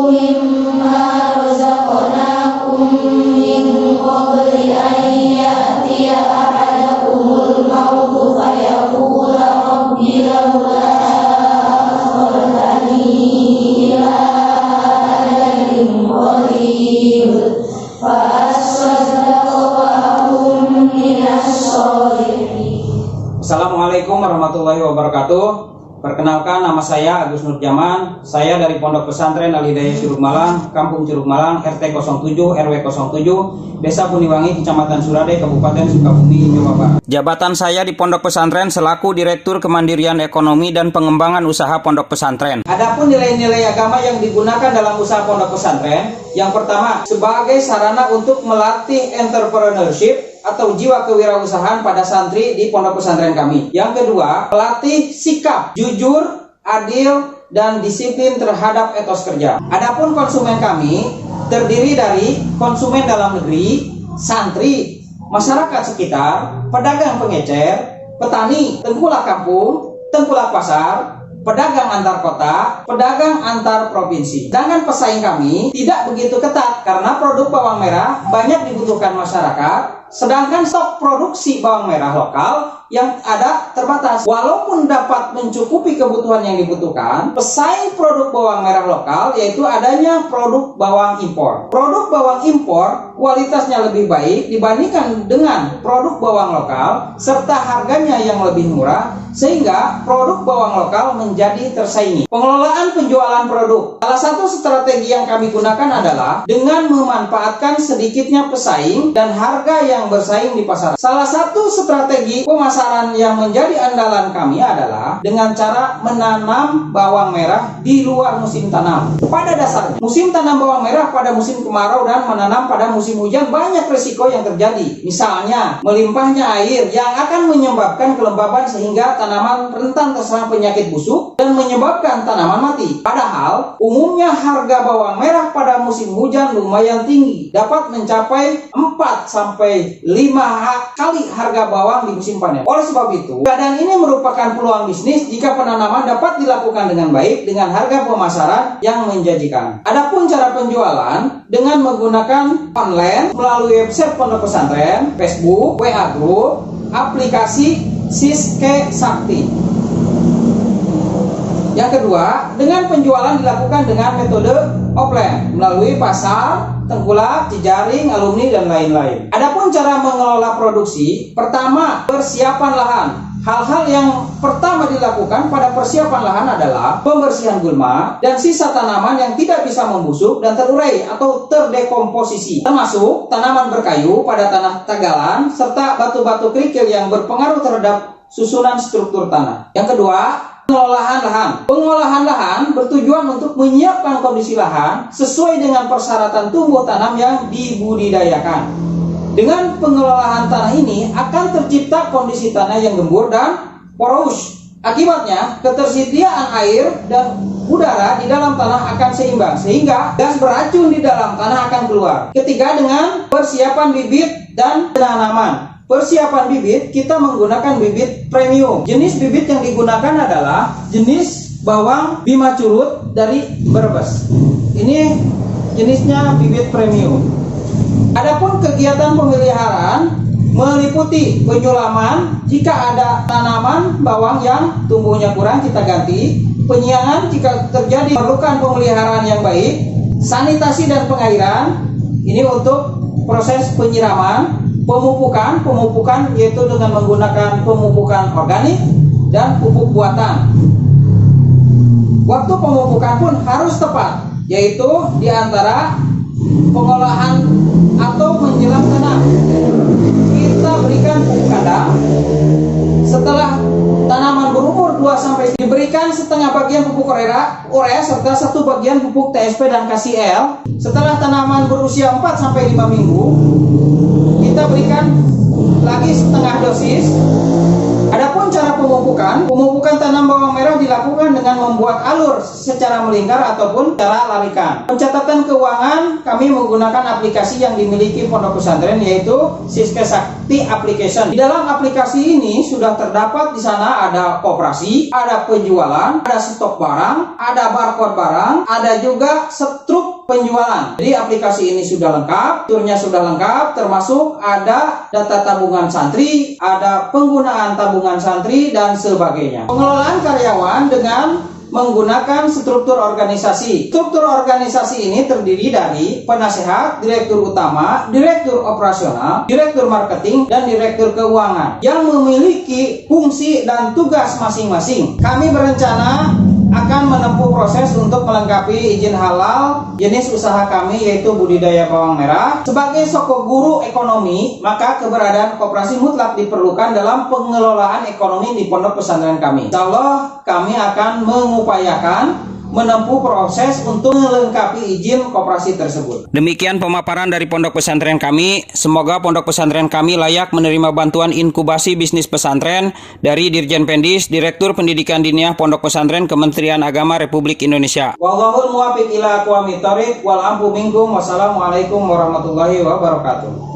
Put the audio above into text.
مما رزقناكم من قبل أن يأتي أحدكم الموت فيقول رب لولا أخرتني إلى أجل قريب فأصدق وأكن من الصالحين. Assalamualaikum warahmatullahi wabarakatuh. Perkenalkan, nama saya Agus Nurjaman. Saya dari Pondok Pesantren Al-Hidayah Curug Malang, Kampung Curug Malang, RT 07 RW 07, Desa Buniwangi, Kecamatan Surade, Kabupaten Sukabumi, Jawa Barat. Jabatan saya di Pondok Pesantren selaku Direktur Kemandirian Ekonomi dan Pengembangan Usaha Pondok Pesantren. Adapun nilai-nilai agama yang digunakan dalam usaha Pondok Pesantren, yang pertama, sebagai sarana untuk melatih entrepreneurship atau jiwa kewirausahaan pada santri di pondok pesantren kami. Yang kedua, pelatih sikap jujur, adil, dan disiplin terhadap etos kerja. Adapun konsumen kami terdiri dari konsumen dalam negeri, santri, masyarakat sekitar, pedagang pengecer, petani, tengkulak kampung, tengkulak pasar, pedagang antar kota, pedagang antar provinsi. Sedangkan pesaing kami tidak begitu ketat karena produk bawang merah banyak dibutuhkan masyarakat. Sedangkan stok produksi bawang merah lokal yang ada terbatas. Walaupun dapat mencukupi kebutuhan yang dibutuhkan, pesaing produk bawang merah lokal yaitu adanya produk bawang impor. Produk bawang impor kualitasnya lebih baik dibandingkan dengan produk bawang lokal serta harganya yang lebih murah, sehingga produk bawang lokal menjadi tersaingi. Pengelolaan penjualan produk. Salah satu strategi yang kami gunakan adalah dengan memanfaatkan sedikitnya pesaing dan harga yang bersaing di pasar. Salah satu strategi pemasaran yang menjadi andalan kami adalah dengan cara menanam bawang merah di luar musim tanam. Pada dasarnya, musim tanam bawang merah pada musim kemarau dan menanam pada musim hujan banyak risiko yang terjadi. Misalnya, melimpahnya air yang akan menyebabkan kelembaban sehingga tanaman rentan terserang penyakit busuk dan menyebabkan tanaman mati. Padahal, umumnya harga bawang merah pada musim hujan lumayan tinggi, dapat mencapai 4-5 kali harga bawang di musim panen. Oleh sebab itu, keadaan ini merupakan peluang bisnis jika penanaman dapat dilakukan dengan baik dengan harga pemasaran yang menjanjikan. Adapun cara penjualan dengan menggunakan online melalui website Pondok Pesantren, Facebook, WA Group, aplikasi Siske Sakti. Yang kedua, dengan penjualan dilakukan dengan metode offline melalui pasar, tengkulak, jejaring, alumni, dan lain-lain. Adapun cara mengelola produksi, pertama, persiapan lahan. Hal-hal yang pertama dilakukan pada persiapan lahan adalah pembersihan gulma dan sisa tanaman yang tidak bisa membusuk dan terurai atau terdekomposisi, termasuk tanaman berkayu pada tanah tagalan serta batu-batu kerikil yang berpengaruh terhadap susunan struktur tanah. Yang kedua, pengolahan lahan. Pengolahan lahan bertujuan untuk menyiapkan kondisi lahan sesuai dengan persyaratan tumbuh tanam yang dibudidayakan. Dengan pengelolaan tanah ini akan tercipta kondisi tanah yang gembur dan porous. Akibatnya, ketersediaan air dan udara di dalam tanah akan seimbang sehingga gas beracun di dalam tanah akan keluar. Ketiga, dengan persiapan bibit dan penanaman. Persiapan bibit, kita menggunakan bibit premium. Jenis bibit yang digunakan adalah jenis bawang Bima Curut dari Brebes. Ini jenisnya bibit premium. Adapun kegiatan pemeliharaan meliputi penyulaman jika ada tanaman bawang yang tumbuhnya kurang kita ganti, penyiangan jika terjadi memerlukan pemeliharaan yang baik, sanitasi dan pengairan. Ini untuk proses penyiraman. Pemupukan yaitu dengan menggunakan pemupukan organik dan pupuk buatan. Waktu pemupukan pun harus tepat, yaitu di antara pengolahan atau menjelang tanam. Kita berikan pupuk kandang. Setelah tanaman berumur 2 diberikan setengah bagian pupuk urea serta 1 bagian pupuk TSP dan KCL. Setelah tanaman berusia 4-5 minggu, kita berikan lagi setengah dosis. Adapun cara pemupukan tanam bawang merah dilakukan dengan membuat alur secara melingkar ataupun cara larikan. Pencatatan keuangan kami menggunakan aplikasi yang dimiliki pondok pesantren, yaitu Siske Sakti Application. Di dalam aplikasi ini sudah terdapat di sana ada koperasi, ada penjualan, ada stok barang, ada barcode barang, ada juga struk penjualan. Jadi aplikasi ini sudah lengkap, turnya sudah lengkap, termasuk ada data tabungan santri, ada penggunaan tabungan santri dan sebagainya. Pengelolaan karyawan dengan menggunakan struktur organisasi. Struktur organisasi ini terdiri dari penasehat, direktur utama, direktur operasional, direktur marketing, dan direktur keuangan yang memiliki fungsi dan tugas masing-masing. Kami berencana akan menempuh proses untuk melengkapi izin halal jenis usaha kami, yaitu budidaya bawang merah. Sebagai sokok guru ekonomi, maka keberadaan koperasi mutlak diperlukan dalam pengelolaan ekonomi di pondok pesantren kami. Insya Allah kami akan mengupayakan menempuh proses untuk melengkapi izin koperasi tersebut. Demikian pemaparan dari pondok pesantren kami. Semoga pondok pesantren kami layak menerima bantuan inkubasi bisnis pesantren dari Dirjen Pendis, Direktur Pendidikan Diniyah Pondok Pesantren Kementerian Agama Republik Indonesia. Wallahul muwaffiq ila aqwamit thoriq wal afu minkum. Wassalamualaikum warahmatullahi wabarakatuh.